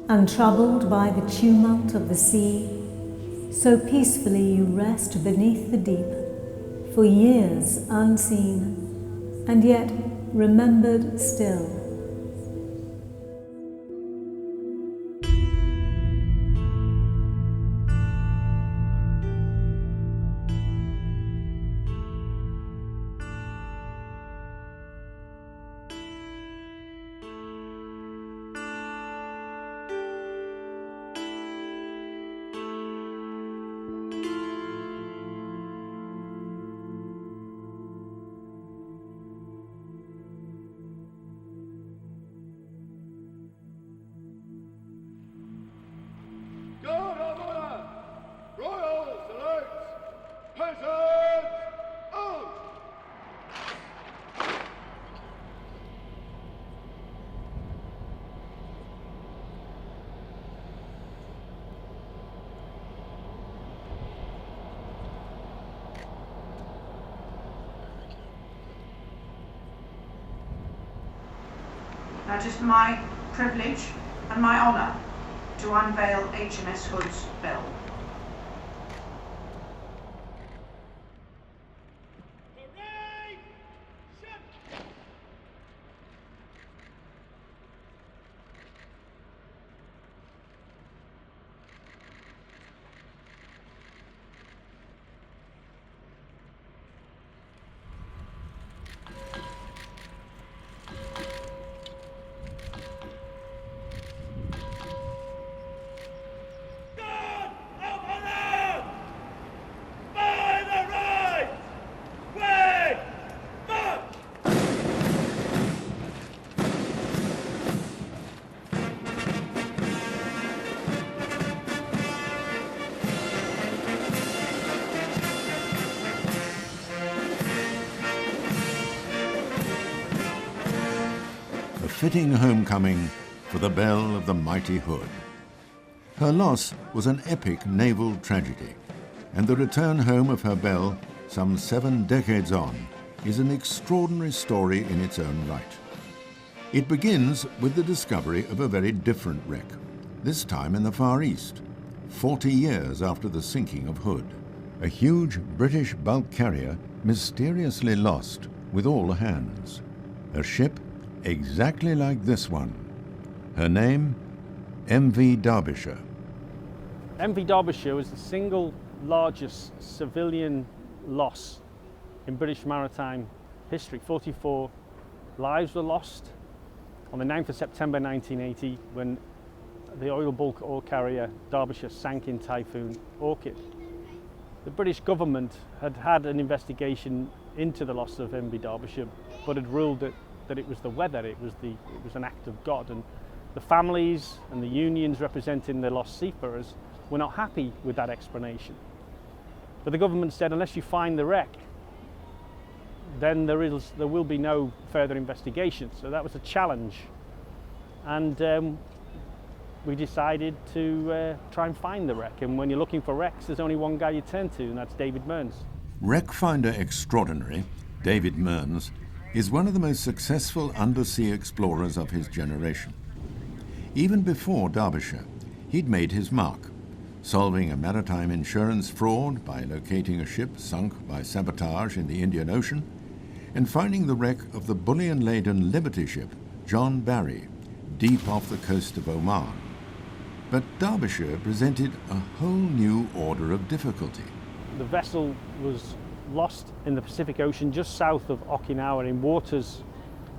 Untroubled by the tumult of the sea, so peacefully you rest beneath the deep, for years unseen, and yet remembered still. Guard of honour! Royal salutes! Peasants! On! Now it is my privilege and my honour to unveil HMS Hood's bell. Fitting homecoming for the belle of the mighty Hood. Her loss was an epic naval tragedy, and the return home of her belle, some 7 decades on, is an extraordinary story in its own right. It begins with the discovery of a very different wreck, this time in the Far East, 40 years after the sinking of Hood. A huge British bulk carrier mysteriously lost with all hands. A ship exactly like this one. Her name, MV Derbyshire. MV Derbyshire was the single largest civilian loss in British maritime history. 44 lives were lost on the 9th of September 1980 when the oil bulk ore carrier Derbyshire sank in Typhoon Orchid. The British government had had an investigation into the loss of MV Derbyshire, but had ruled that it was the weather, it was an act of God, and the families and the unions representing the lost seafarers were not happy with that explanation. But the government said, unless you find the wreck, then there will be no further investigation. So that was a challenge, and we decided to try and find the wreck. And when you're looking for wrecks, there's only one guy you turn to, and that's David Mearns. Wreck finder extraordinary, David Mearns, is one of the most successful undersea explorers of his generation. Even before Derbyshire, he'd made his mark, solving a maritime insurance fraud by locating a ship sunk by sabotage in the Indian Ocean, and finding the wreck of the bullion-laden Liberty ship John Barry, deep off the coast of Oman. But Derbyshire presented a whole new order of difficulty. The vessel was lost in the Pacific Ocean just south of Okinawa in waters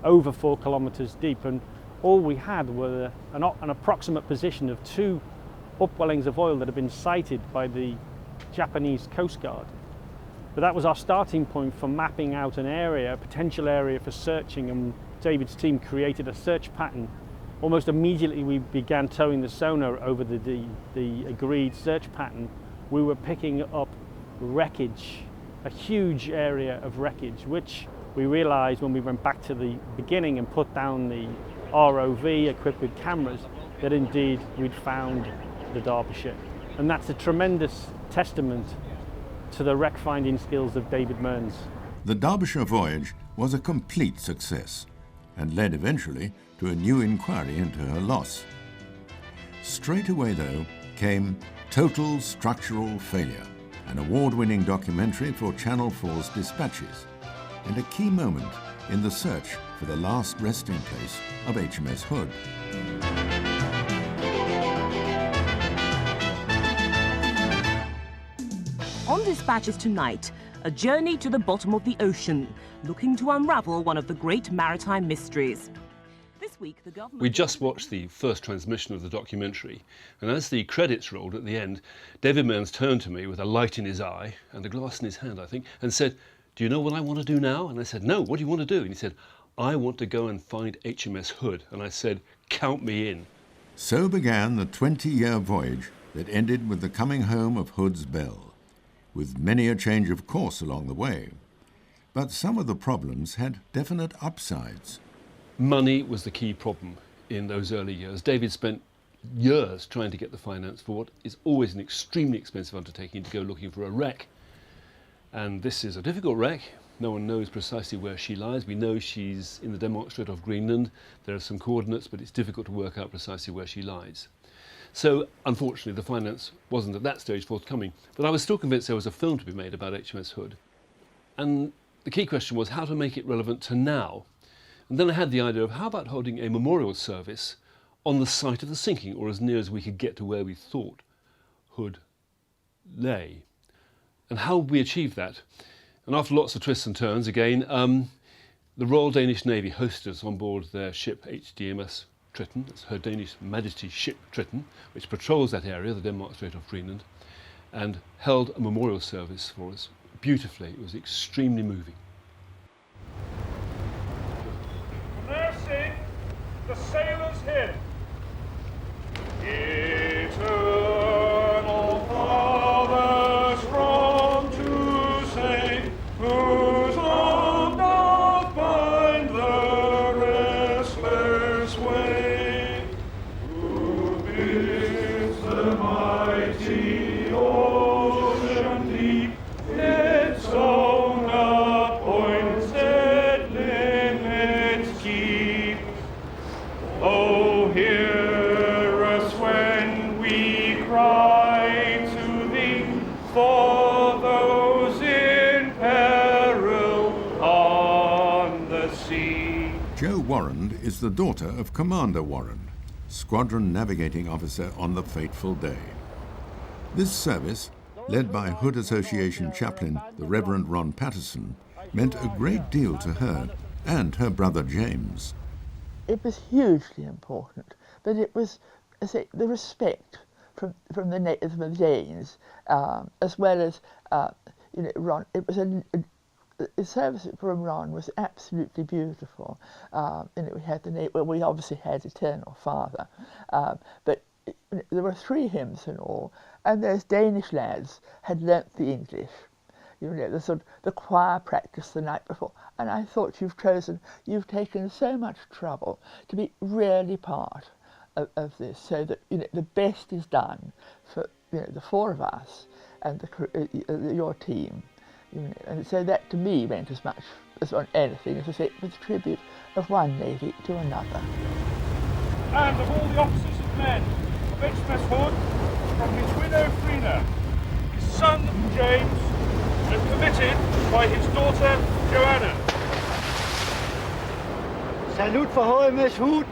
over 4 kilometers deep, and all we had were an approximate position of 2 upwellings of oil that had been sighted by the Japanese Coast Guard. But that was our starting point for mapping out an area, a potential area for searching, and David's team created a search pattern. Almost immediately we began towing the sonar over the agreed search pattern. We were picking up wreckage, a huge area of wreckage, which we realized when we went back to the beginning and put down the ROV equipped with cameras, that indeed we'd found the Derbyshire. And that's a tremendous testament to the wreck finding skills of David Mearns. The Derbyshire voyage was a complete success and led eventually to a new inquiry into her loss. Straight away, though, came Total Structural Failure, an award-winning documentary for Channel 4's Dispatches, and a key moment in the search for the last resting place of HMS Hood. On Dispatches tonight, a journey to the bottom of the ocean, looking to unravel one of the great maritime mysteries. This week, the government... We just watched the first transmission of the documentary, and as the credits rolled at the end, David Mearns turned to me with a light in his eye and a glass in his hand, I think, and said, "Do you know what I want to do now?" And I said, "No, what do you want to do?" And he said, "I want to go and find HMS Hood." And I said, "Count me in." So began the 20-year voyage that ended with the coming home of Hood's Belle, with many a change of course along the way. But some of the problems had definite upsides. Money was the key problem in those early years. David spent years trying to get the finance for what is always an extremely expensive undertaking to go looking for a wreck. And this is a difficult wreck. No one knows precisely where she lies. We know she's in the Denmark Strait off Greenland. There are some coordinates, but it's difficult to work out precisely where she lies. So, unfortunately, the finance wasn't at that stage forthcoming. But I was still convinced there was a film to be made about HMS Hood. And the key question was how to make it relevant to now. And then I had the idea of how about holding a memorial service on the site of the sinking, or as near as we could get to where we thought Hood lay. And how would we achieve that? And after lots of twists and turns, again, the Royal Danish Navy hosted us on board their ship HMS Triton. It's Her Danish Majesty's ship Triton, which patrols that area, the Denmark Strait off Greenland, and held a memorial service for us beautifully. It was extremely moving. Now sing the sailor's hymn. Eternal Father, strong to save, whose love doth bind the restless wave, who bids the mighty ocean deep its own appointed limits keep. Oh, hear us when we cry to thee for those in peril on the sea. Jo Warrand is the daughter of Commander Warrand, squadron navigating officer on the fateful day. This service, led by Hood Association chaplain the Reverend Ron Patterson, meant a great deal to her and her brother James. It was hugely important, but it was, I say, the respect from the Danes, as well as Ron. It was the service from Ron was absolutely beautiful. We had we obviously had Eternal Father, but there were 3 hymns in all, and those Danish lads had learnt the English. The choir practice the night before, and I thought you've taken so much trouble to be really part of this, so that the best is done for the 4 of us and your team, and so that to me meant as much as on anything as I say, it was a tribute of one navy to another. And of all the officers and men of HMS Hood, from his widow Frina, his son James, and committed by his daughter Joanna. Salut for HMS Hood!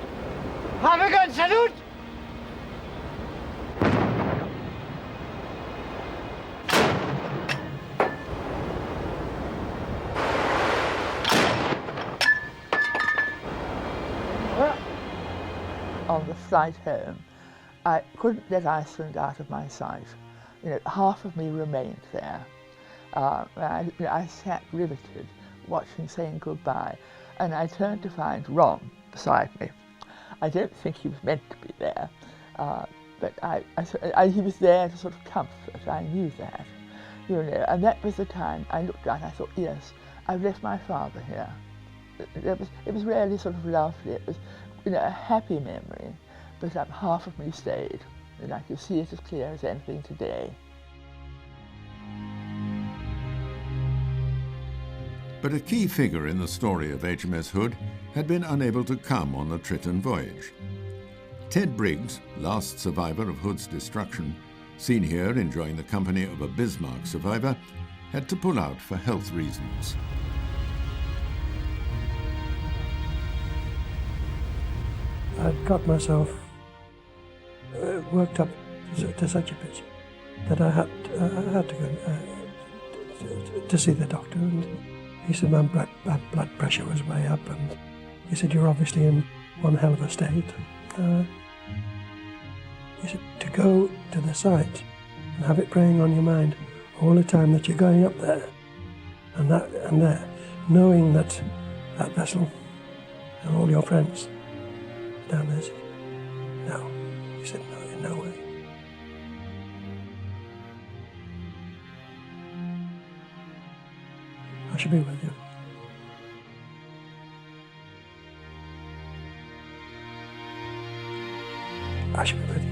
Have a good salute! On the flight home, I couldn't let Iceland out of my sight. Half of me remained there. I sat riveted, saying goodbye, and I turned to find Ron beside me. I don't think he was meant to be there, but he was there to sort of comfort. I knew that, and that was the time I looked down and I thought, yes, I've left my father here. It was really sort of lovely. It was, a happy memory, but half of me stayed, and I could see it as clear as anything today. But a key figure in the story of HMS Hood had been unable to come on the Triton voyage. Ted Briggs, last survivor of Hood's destruction, seen here enjoying the company of a Bismark survivor, had to pull out for health reasons. I'd got myself worked up to such a pitch that I had to go to see the doctor, and he said my blood pressure was way up, and he said, "You're obviously in one hell of a state." He said to go to the site and have it preying on your mind all the time that you're going up there, and there, knowing that that vessel and all your friends down there. No, he said, no, in no way. I shall be with you. I shall be with you.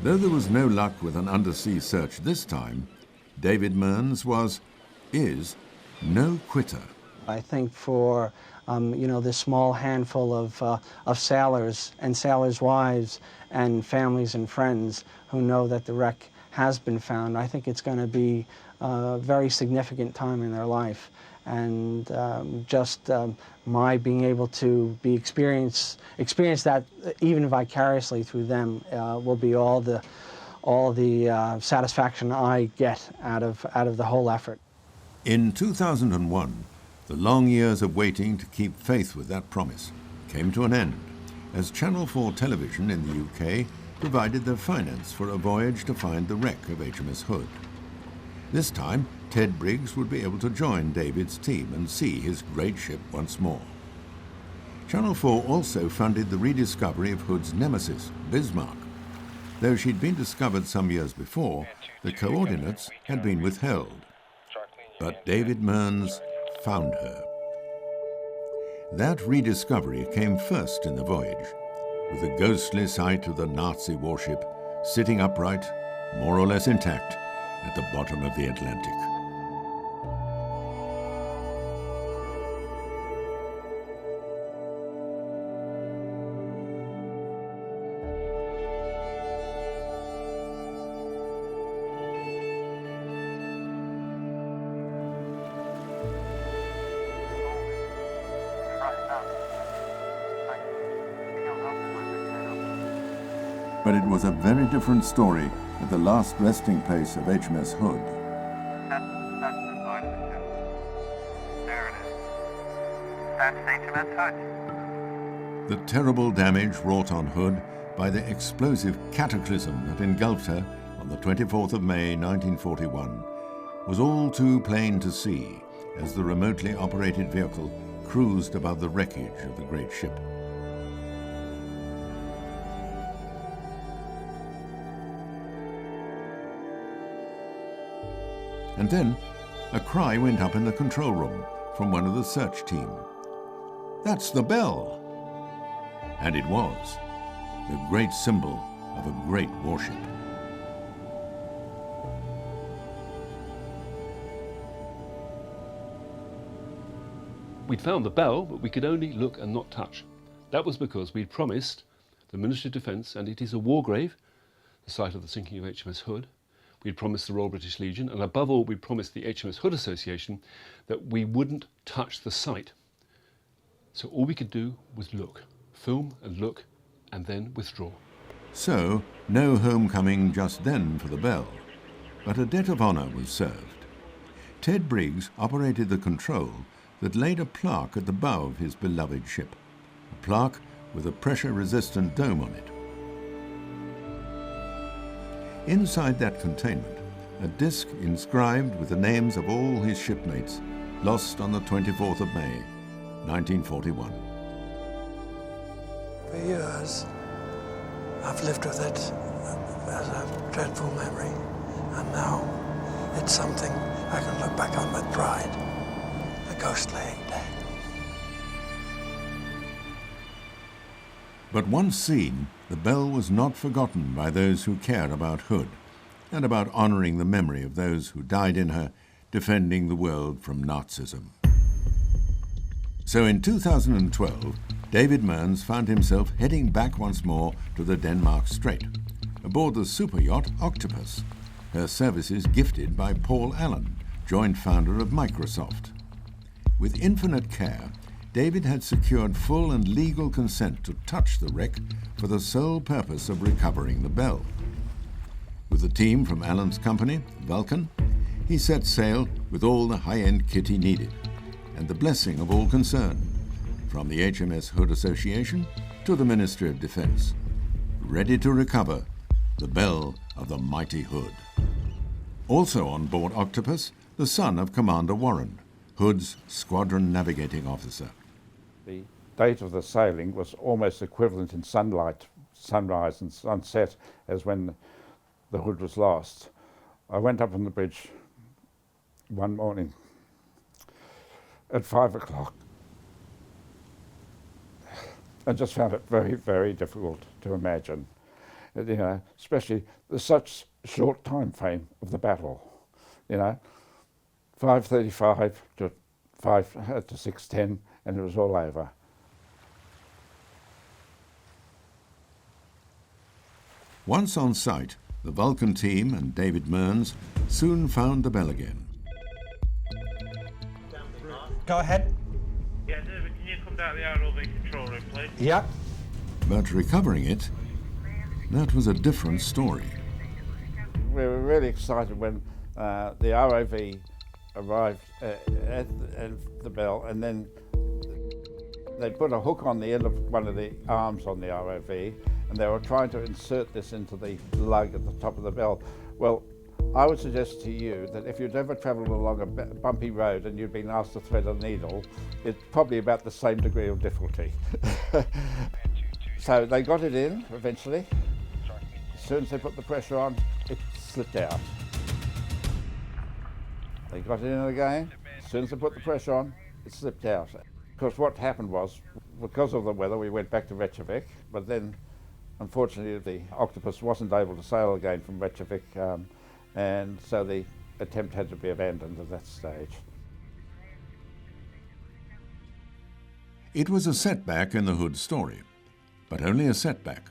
Though there was no luck with an undersea search this time, David Mearns is no quitter. I think for this small handful of sailors and sailors' wives and families and friends who know that the wreck has been found, I think it's going to be a very significant time in their life. And my being able to experience that even vicariously through them will be all the satisfaction I get out of the whole effort. In 2001, the long years of waiting to keep faith with that promise came to an end, as Channel 4 Television in the UK provided the finance for a voyage to find the wreck of HMS Hood. This time, Ted Briggs would be able to join David's team and see his great ship once more. Channel 4 also funded the rediscovery of Hood's nemesis, Bismark. Though she'd been discovered some years before, the coordinates had been withheld. But David Mearns found her. That rediscovery came first in the voyage, with the ghostly sight of the Nazi warship sitting upright, more or less intact, at the bottom of the Atlantic. But it was a very different story at the last resting place of HMS Hood. That's the side of the ship. There it is. That's HMS Hood. The terrible damage wrought on Hood by the explosive cataclysm that engulfed her on the 24th of May 1941 was all too plain to see as the remotely operated vehicle cruised above the wreckage of the great ship. And then a cry went up in the control room from one of the search team. "That's the bell!" And it was, the great symbol of a great warship. We'd found the bell, but we could only look and not touch. That was because we'd promised the Ministry of Defence, and it is a war grave, the site of the sinking of HMS Hood. We'd promised the Royal British Legion, and above all, we'd promised the HMS Hood Association that we wouldn't touch the site. So all we could do was look, film and look, and then withdraw. So, no homecoming just then for the bell, but a debt of honour was served. Ted Briggs operated the control that laid a plaque at the bow of his beloved ship, a plaque with a pressure-resistant dome on it. Inside that containment, a disc inscribed with the names of all his shipmates lost on the 24th of May, 1941. For years, I've lived with it as a dreadful memory, and now it's something I can look back on with pride. A ghost laying dead. But once seen, the bell was not forgotten by those who care about Hood and about honouring the memory of those who died in her defending the world from Nazism. So in 2012, David Mearns found himself heading back once more to the Denmark Strait, aboard the super yacht Octopus, her services gifted by Paul Allen, joint founder of Microsoft. With infinite care, David had secured full and legal consent to touch the wreck for the sole purpose of recovering the Belle. With the team from Allen's company, Vulcan, he set sail with all the high-end kit he needed, and the blessing of all concerned, from the HMS Hood Association to the Ministry of Defence, ready to recover the Belle of the mighty Hood. Also on board Octopus, the son of Commander Warren, Hood's squadron navigating officer. The date of the sailing was almost equivalent in sunlight, sunrise and sunset as when the Hood was lost. I went up on the bridge one morning at 5 o'clock. I just found it very, very difficult to imagine, you know, especially the such short time frame of the battle, you know, 5:35 to 6:10, and it was all over. Once on site, the Vulcan team and David Mearns soon found the Belle again. Go ahead. Yeah, David, can you come down the ROV control room, please? Yeah. But recovering it, that was a different story. We were really excited when the ROV arrived at the Belle, and then they put a hook on the end of one of the arms on the ROV, and they were trying to insert this into the lug at the top of the Belle. Well, I would suggest to you that if you'd ever travelled along a bumpy road and you'd been asked to thread a needle, it's probably about the same degree of difficulty. So they got it in eventually. As soon as they put the pressure on, it slipped out. They got it in again. As soon as they put the pressure on, it slipped out. Because what happened was, because of the weather, we went back to Reykjavik, but then unfortunately the Octopus wasn't able to sail again from Reykjavik, and so the attempt had to be abandoned at that stage. It was a setback in the Hood story, but only a setback.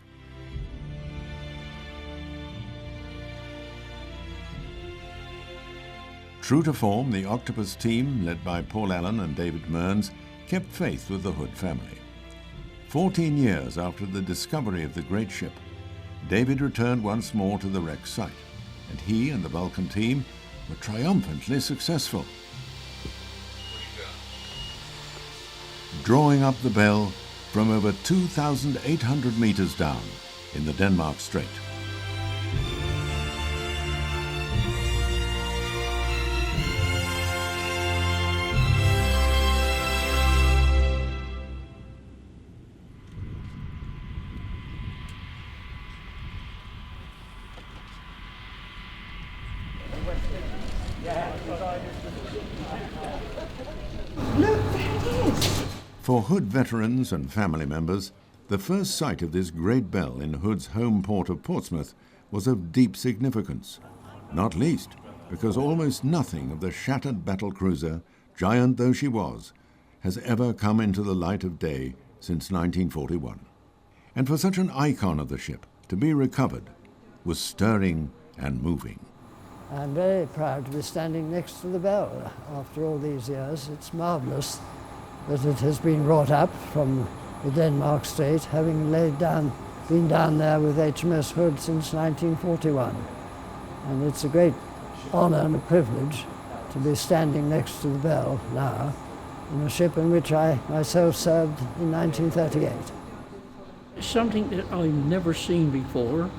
True to form, the Octopus team, led by Paul Allen and David Mearns, kept faith with the Hood family. 14 years after the discovery of the great ship, David returned once more to the wreck site, and he and the Vulcan team were triumphantly successful, drawing up the Belle from over 2,800 meters down in the Denmark Strait. For Hood veterans and family members, the first sight of this great Belle in Hood's home port of Portsmouth was of deep significance, not least because almost nothing of the shattered battle cruiser, giant though she was, has ever come into the light of day since 1941. And for such an icon of the ship to be recovered was stirring and moving. I'm very proud to be standing next to the Belle after all these years. It's marvellous that it has been brought up from the Denmark Strait, having been down there with HMS Hood since 1941. And it's a great honour and a privilege to be standing next to the Belle now, in a ship in which I myself served in 1938. Something that I've never seen before,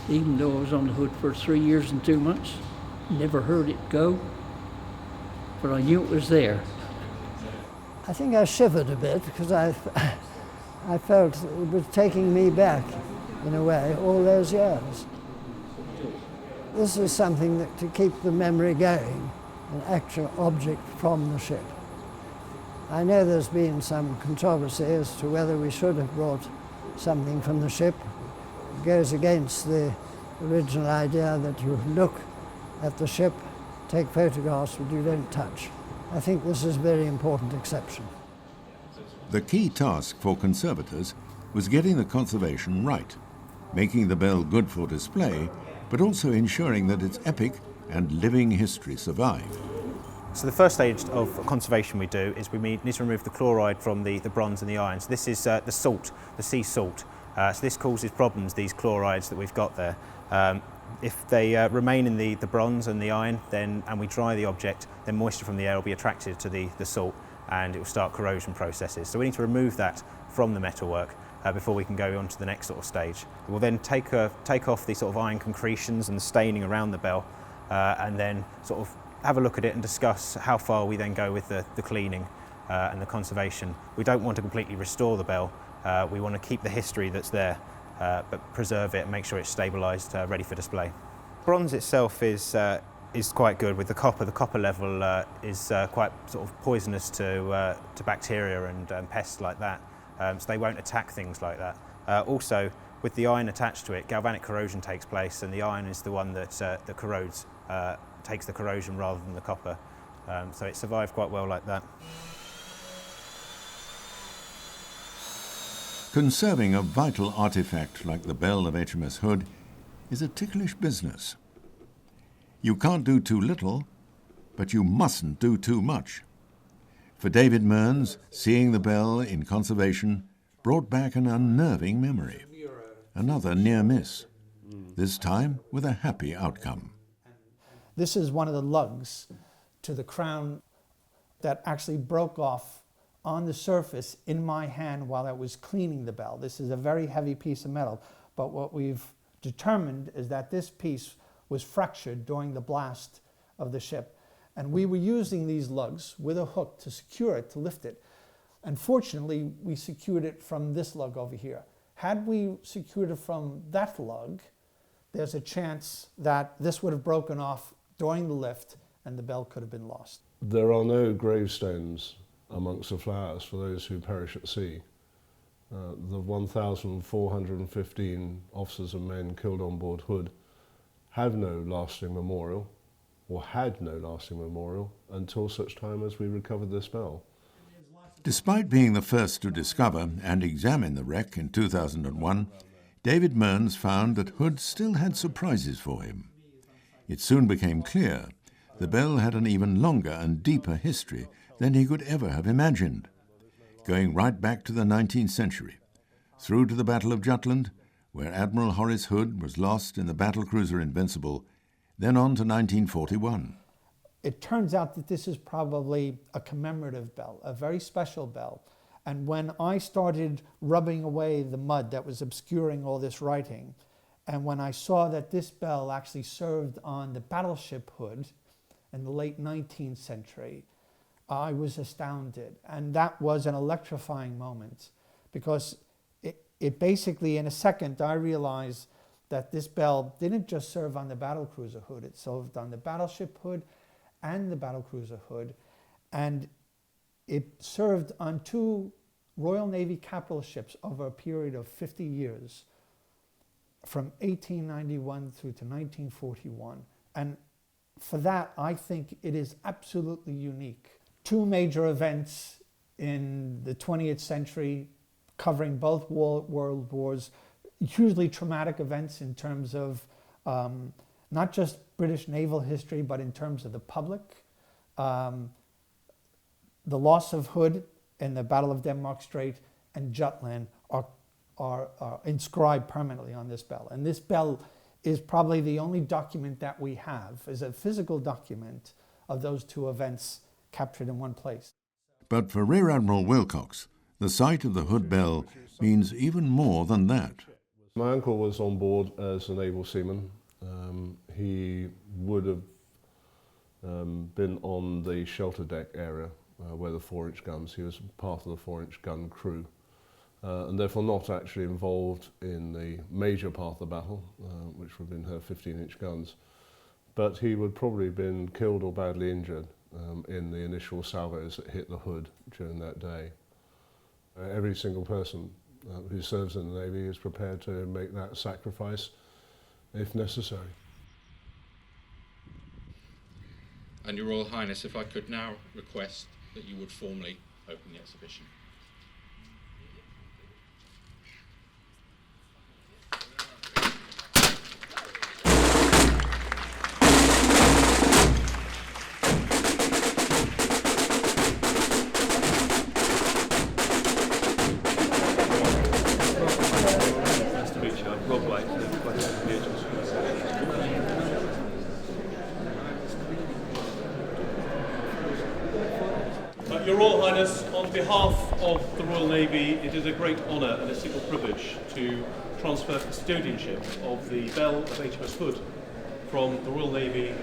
even though I was on the Hood for 3 years and 2 months. Never heard it go, but I knew it was there. I think I shivered a bit because I felt it was taking me back, in a way, all those years. This is something that, to keep the memory going, an actual object from the ship. I know there's been some controversy as to whether we should have brought something from the ship. It goes against the original idea that you look at the ship, take photographs, but you don't touch. I think this is a very important exception. The key task for conservators was getting the conservation right, making the bell good for display, but also ensuring that its epic and living history survived. So the first stage of conservation we do is we need to remove the chloride from the bronze and the iron. So this is the salt, the sea salt. So this causes problems, these chlorides that we've got there. If they remain in the bronze and the iron, and we dry the object, then moisture from the air will be attracted to the salt and it will start corrosion processes. So we need to remove that from the metalwork before we can go on to the next sort of stage. We'll then take off the sort of iron concretions and the staining around the bell, and then sort of have a look at it and discuss how far we then go with the cleaning and the conservation. We don't want to completely restore the bell. We want to keep the history that's there, but preserve it and make sure it's stabilised, ready for display. Bronze itself is quite good with the copper. The copper level is quite sort of poisonous to bacteria and pests like that, so they won't attack things like that. Also, with the iron attached to it, galvanic corrosion takes place, and the iron is the one that corrodes, takes the corrosion rather than the copper. So it survived quite well like that. Conserving a vital artefact like the bell of HMS Hood is a ticklish business. You can't do too little, but you mustn't do too much. For David Mearns, seeing the bell in conservation brought back an unnerving memory. Another near miss, this time with a happy outcome. This is one of the lugs to the crown that actually broke off on the surface in my hand while I was cleaning the bell. This is a very heavy piece of metal, but what we've determined is that this piece was fractured during the blast of the ship. And we were using these lugs with a hook to secure it, to lift it. Unfortunately, we secured it from this lug over here. Had we secured it from that lug, there's a chance that this would have broken off during the lift and the bell could have been lost. There are no gravestones amongst the flowers for those who perish at sea. The 1,415 officers and men killed on board Hood have no lasting memorial, or had no lasting memorial, until such time as we recovered this bell. Despite being the first to discover and examine the wreck in 2001, David Mearns found that Hood still had surprises for him. It soon became clear the bell had an even longer and deeper history than he could ever have imagined, going right back to the 19th century, through to the Battle of Jutland, where Admiral Horace Hood was lost in the battlecruiser Invincible, then on to 1941. It turns out that this is probably a commemorative bell, a very special bell. And when I started rubbing away the mud that was obscuring all this writing, and when I saw that this bell actually served on the battleship Hood in the late 19th century, I was astounded. And that was an electrifying moment, because it basically, in a second, I realized that this bell didn't just serve on the battlecruiser Hood, it served on the battleship Hood and the battlecruiser Hood, and it served on 2 Royal Navy capital ships over a period of 50 years, from 1891 through to 1941. And for that, I think it is absolutely unique. 2 major events in the 20th century covering both world wars, hugely traumatic events in terms of not just British naval history, but in terms of the public. The loss of Hood in the Battle of Denmark Strait and Jutland are inscribed permanently on this bell. And this bell is probably the only document that we have, is a physical document of those 2 events captured in one place. But for Rear Admiral Wilcox, the sight of the Hood bell means even more than that. My uncle was on board as a naval seaman. He would have been on the shelter deck area where the 4-inch guns, he was part of the 4-inch gun crew, and therefore not actually involved in the major part of the battle, which would have been her 15-inch guns. But he would probably have been killed or badly injured in the initial salvos that hit the Hood during that day. Every single person who serves in the Navy is prepared to make that sacrifice if necessary. And Your Royal Highness, if I could now request that you would formally open the exhibition. Your Royal Highness, on behalf of the Royal Navy, it is a great honour and a signal privilege to transfer custodianship of the bell of HMS Hood from the Royal Navy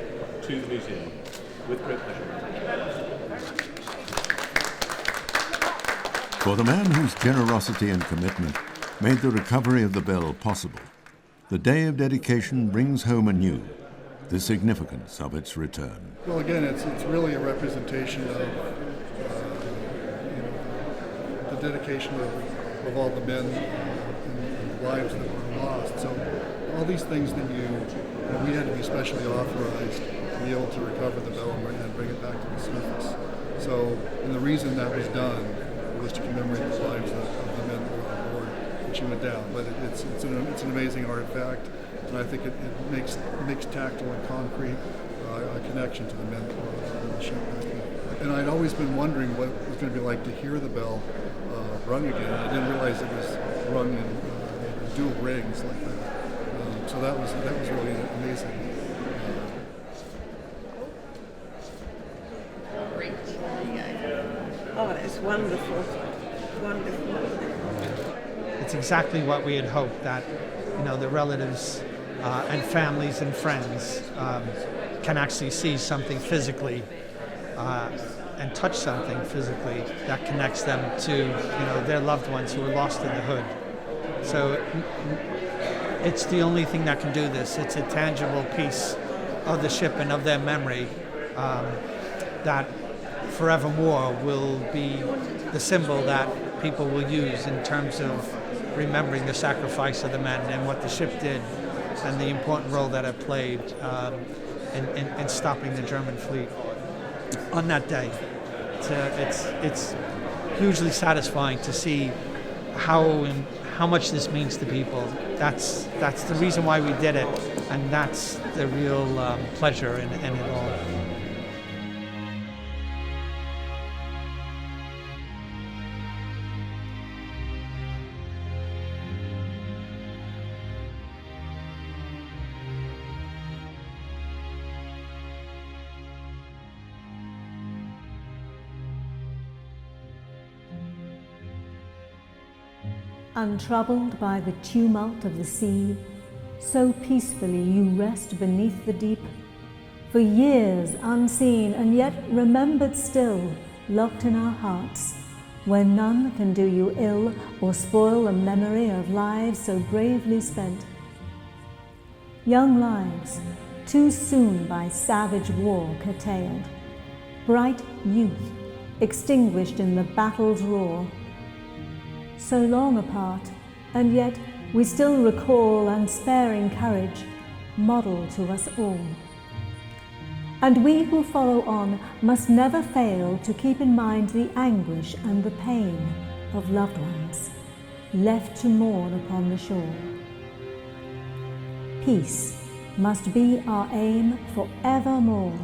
to the museum. With great pleasure. For the man whose generosity and commitment made the recovery of the bell possible, the day of dedication brings home anew the significance of its return. Well, again, it's really a representation of the dedication of all the men and lives that were lost. So all these things that we had to be specially authorized to be able to recover the bell and bring it back to the surface. So, and the reason that was done was to commemorate the lives of the men that were on board when she went down. But it's an amazing artifact, and I think it makes tactile and concrete a connection to the men that were on the ship back then. And I'd always been wondering what it was going to be like to hear the bell rung again. I didn't realize it was rung in dual rings like that. So that was really amazing. Oh, it's wonderful, wonderful. It's exactly what we had hoped, that the relatives and families and friends can actually see something physically and touch something physically that connects them to their loved ones who were lost in the Hood. So it's the only thing that can do this. It's a tangible piece of the ship and of their memory that forevermore will be the symbol that people will use in terms of remembering the sacrifice of the men and what the ship did and the important role that it played in stopping the German fleet on that day. It's hugely satisfying to see how much this means to people. That's the reason why we did it, and that's the real pleasure in it all. Untroubled by the tumult of the sea, so peacefully you rest beneath the deep, for years unseen and yet remembered still, locked in our hearts, where none can do you ill or spoil the memory of lives so bravely spent. Young lives, too soon by savage war curtailed, bright youth, extinguished in the battle's roar. So long apart, and yet we still recall unsparing courage, model to us all. And we who follow on must never fail to keep in mind the anguish and the pain of loved ones left to mourn upon the shore. Peace must be our aim for evermore,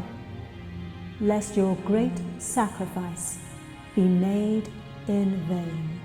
lest your great sacrifice be made in vain.